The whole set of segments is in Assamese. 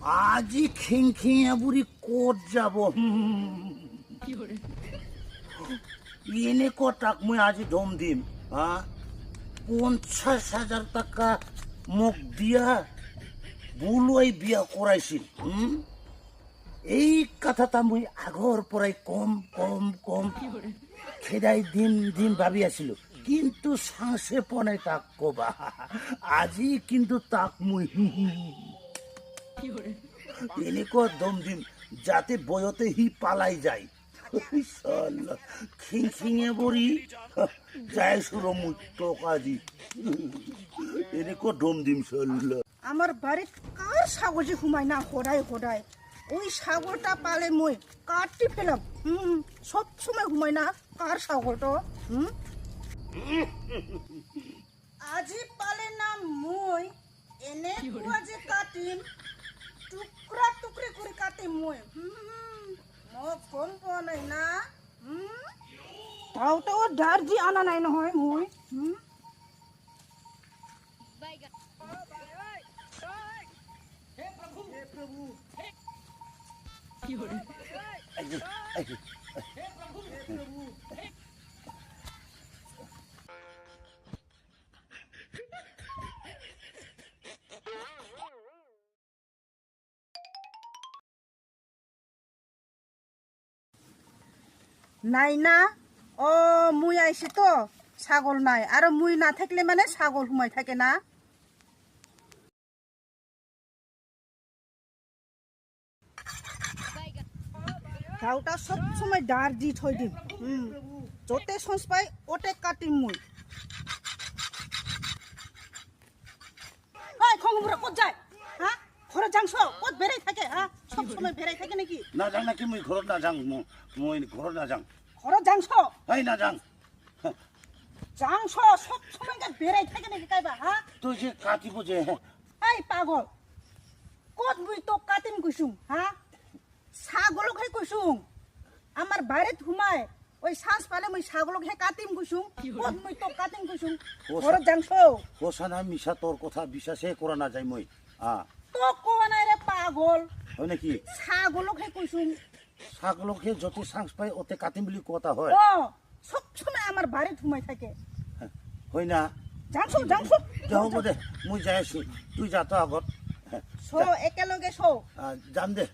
আজি খিংখিঙে বুড়ি ক'ত যাব এনে কটাক মই আজি দম দিম হা 50,000 টাকা মোক দিয়া বুলুৱাই বিয়া কৰাইছিল এই কথাটা মই আগৰ পৰাই কম কম কম খেদাই দিম দিম ভাবি আছিলো কিন্তু চান্সে পোৱা নাই তাক কবা আজি কিন্তু তাক মই এনেকুৱা দম দিম যাতে বয়তে সি পালাই যায় খিংখিঙে বৰি যাইছো ৰ মই টকা দি এনেকুৱা দম দিম চল আমার বাড়িত কার ছাগল যে ঘুমায় না হরায় হরায় ওই ছাগলটা পালে মই কাটি ফেলাম সব সময় ঘুমায় না কার ছাগলটা আজি পালে না মই এনে কুয়া যে কাটিম টুকরা টুকরি করে কাটিম মই মোক গম পোৱা নাই না তাওতো দার্জি আনা নাই নহয় মই নাই না ও মুই আইছি তো ছাগল নাই আর মুই না থাকলে মানে ছাগল ঘুমাই থাকে না গাওটা সব সময় দাঁড় দি থই দিম যতে সঞ্চ পাই ওতে কাটিম মুই এই খংবুরা কত যায় হ্যাঁ ঘরে যাংছ কত বেরাই থাকে হ্যাঁ সব সময় বেরাই থাকে নাকি না যাং নাকি মই ঘৰত নাযাং মই ঘৰত নাযাং ঘরে যাংছ এই নাযাং যাংছ সব সময় বেরাই থাকে নাকি কাইবা হ্যাঁ তুই যে কাটিব যে এই পাগল কত মুই তো কাটিম কইছুম হ্যাঁ ছাগলক হে কইছুম আমার বাইরে ঘুমায় ওই শ্বাস পালে মুই ছাগলক হে কাটিম কইছুম কত মুই তো কাটিম কইছুম ঘরে যাংছ ওসানা মিছা তোর কথা বিশ্বাসে করা না যায় মই তো কোয়া নাই রে পাগল হয় নাকি ছাগলক হে কইছুম ছাগলকে যত চান্স পাই ওতে কাটিম বুলি কথা হয় ও সব সময় আমার বাড়ি ঘুমাই থাকে হয় না যাংছ যাংছ যাও দে মই যাই আছো তুই যা তো আগত শো একেলগে শো যাম দে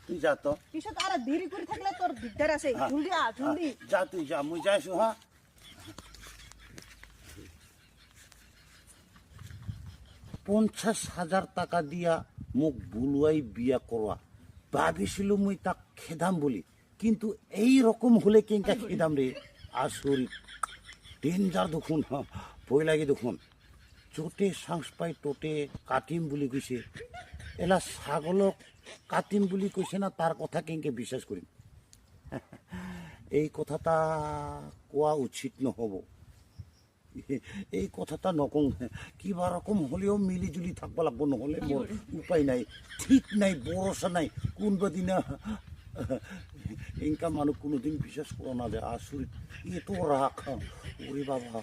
তুই যা তো পিছত আর দেরি করে থাকলে তোর দিগদার আছে জলদি আ জলদি যা তুই যা মই যাই আছো হা 50,000 টাকা দিয়া মোক বুলুৱাই বিয়া কৰোৱা ভাবিছিলো মই তাক খেদাম বুলি কিন্তু এই ৰকম হলে কেঙ্কা খেদাম ৰে আচৰিত ডেঞ্জাৰ দেখোন ভয় লাগে দেখোন য'তে চান্স পাই ত'তে কাটিম বুলি কৈছে এলা ছাগলক কাটিম বুলি কৈছে না তাৰ কথা কেঙ্কে বিশ্বাস কৰিম এই কথাটা কোৱা উচিত নহ'ব এই কথাটা নকওঁ কিবা রকম হলেও মিলি জুলি থাকব লাগব নহলে মোর উপায় নাই ঠিক নাই ভরসা নাই কোনবা দিনা ইনকা মানুষ কোনোদিন বিশ্বাস করা না যায় আসলে এত রাগ ওরে বাবা